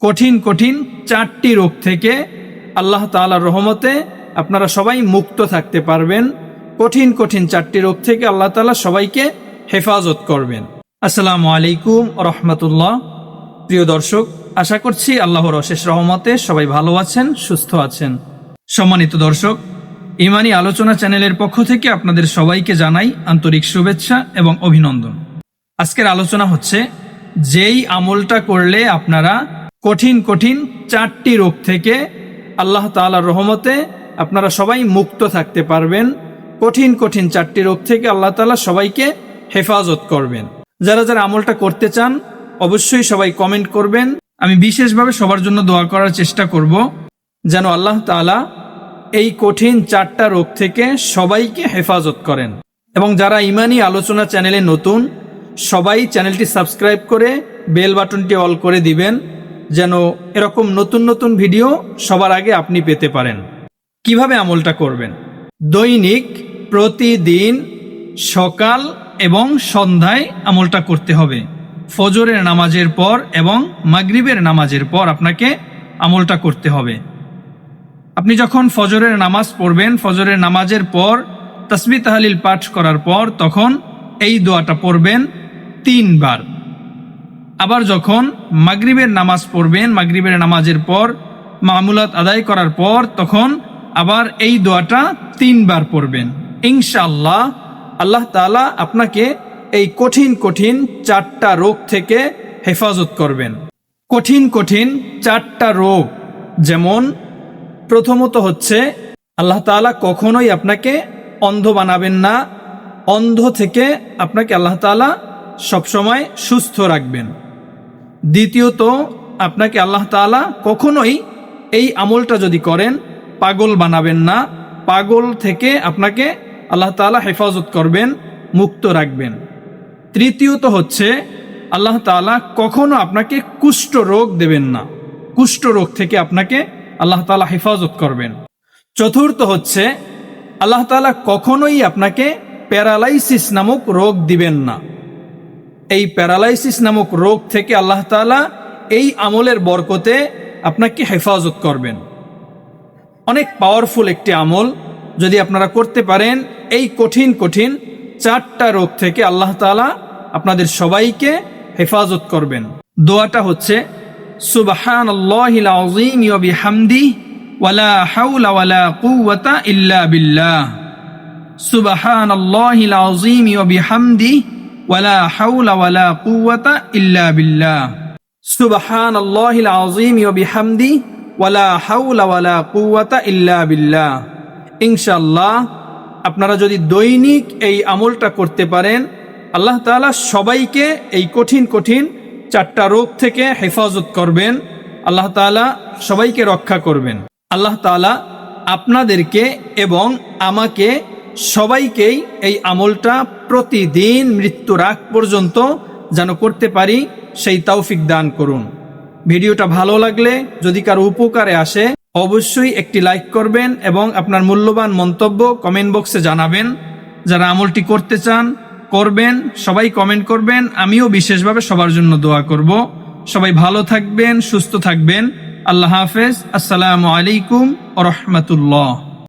কঠিন কঠিন 4টি রোগ থেকে আল্লাহ তাআলার রহমতে আপনারা সবাই মুক্ত থাকতে পারবেন। কঠিন কঠিন 4টি রোগ থেকে আল্লাহ তাআলা সবাইকে হেফাজত করবেন। আসসালামু আলাইকুম রাহমাতুল্লাহ। প্রিয় দর্শক, আশা করছি আল্লাহর অশেষ রহমতে সবাই ভালো আছেন, সুস্থ আছেন। সম্মানিত দর্শক, ইমানি আলোচনা চ্যানেলের পক্ষ থেকে আপনাদের সবাইকে জানাই আন্তরিক শুভেচ্ছা এবং অভিনন্দন। আজকের আলোচনা হচ্ছে, যেই আমলটা করলে আপনারা কঠিন কঠিন 4টি রোগ থেকে আল্লাহ তাআলার রহমতে আপনারা সবাই মুক্ত থাকতে পারবেন। কঠিন কঠিন 4টি রোগ থেকে আল্লাহ তাআলা সবাইকে হেফাজত করবেন। যারা যারা আমলটা করতে চান অবশ্যই সবাই কমেন্ট করবেন। আমি বিশেষভাবে সবার জন্য দোয়া করার চেষ্টা করব যেন আল্লাহ তাআলা এই কঠিন 4টা রোগ থেকে সবাইকে হেফাজত করেন। এবং যারা ইমানি আলোচনা চ্যানেলে নতুন, সবাই চ্যানেলটি সাবস্ক্রাইব করে বেল বাটনটি অল করে দিবেন, যেন এরকম নতুন নতুন ভিডিও সবার আগে আপনি পেতে পারেন। কিভাবে আমলটা করবেন? দৈনিক প্রতিদিন সকাল এবং সন্ধ্যায় আমলটা করতে হবে। ফজরের নামাজের পর এবং মাগরিবের নামাজের পর আপনাকে আমলটা করতে হবে। আপনি যখন ফজরের নামাজ পড়বেন, ফজরের নামাজের পর তাসবিহ তাহলিল পাঠ করার পর তখন এই দোয়াটা পড়বেন 3 বার। আবার যখন মাগরিবের নামাজ পড়বেন, মাগরিবের নামাজের পর মামুলাত আদায় করার পর তখন আবার এই দোয়াটা 3 বার পড়বেন। ইনশাআল্লাহ আল্লাহ তাআলা আপনাকে এই কঠিন কঠিন 4টা রোগ থেকে হেফাজত করবেন। কঠিন কঠিন 4টা রোগ, যেমন প্রথমত হচ্ছে, আল্লাহ তাআলা কখনোই আপনাকে অন্ধ বানাবেন না। অন্ধ থেকে আপনাকে আল্লাহ তাআলা সবসময় সুস্থ রাখবেন। দ্বিতীয়ত, আপনাকে আল্লাহ তাআলা কখনোই এই আমলটা যদি করেন পাগল বানাবেন না। পাগল থেকে আপনাকে আল্লাহ তাআলা হেফাজত করবেন, মুক্ত রাখবেন। তৃতীয়ত হচ্ছে, আল্লাহ তাআলা কখনো আপনাকে কুষ্ঠ রোগ দেবেন না। কুষ্ঠ রোগ থেকে আপনাকে আল্লাহ তাআলা হেফাজত করবেন। চতুর্থ হচ্ছে, আল্লাহ তাআলা কখনোই আপনাকে প্যারালাইসিস নামক রোগ দিবেন না। এই প্যারালাইসিস নামক রোগ থেকে আল্লাহ তাআলা এই আমলের বরকতে আপনাকে হেফাজত করবেন। অনেক পাওয়ারফুল একটি আমল, যদি আপনারা করতে পারেন এই কঠিন কঠিন 4টা রোগ থেকে আল্লাহ তাআলা আপনাদের সবাইকে হেফাজত করবেন। দোয়াটা হচ্ছে, সুবহানাল্লাহিল আযীম ওয়া বিহামদিহি ওয়ালা হাওলা ওয়ালা কুওয়াতা ইল্লা বিল্লাহ। সুবহানাল্লাহিল আযীম ওয়া বিহামদিহি ওয়ালা হাওলা ওয়ালা কুওয়াতা ইল্লা বিল্লাহ। সুবহানাল্লাহিল আযীম ওয়া বিহামদিহি ওয়ালা হাওলা ওয়ালা কুওয়াতা ইল্লা বিল্লাহ। ইনশাআল্লাহ আপনারা যদি দৈনিক এই আমলটা করতে পারেন, আল্লাহ তাআলা সবাইকে এই কঠিন কঠিন 4টা রোগ থেকে হেফাজত করবেন। আল্লাহ তাআলা সবাইকে রক্ষা করবেন। আল্লাহ তাআলা আপনাদেরকে এবং আমাকে সবাইকেই এই আমলটা প্রতিদিন মৃত্যুর আগ পর্যন্ত যেন করতে পারি, সেই তৌফিক দান করুন। ভিডিওটা ভালো লাগলে, যদি কারো উপকারে আসে, অবশ্যই একটি লাইক করবেন এবং আপনার মূল্যবান মন্তব্য কমেন্ট বক্সে জানাবেন। যারা আমলটি করতে চান করবেন, সবাই কমেন্ট করবেন। আমিও বিশেষভাবে সবার জন্য দোয়া করব। সবাই ভালো থাকবেন, সুস্থ থাকবেন। আল্লাহ হাফেজ। আসসালামু আলাইকুম ওয়া রাহমাতুল্লাহ।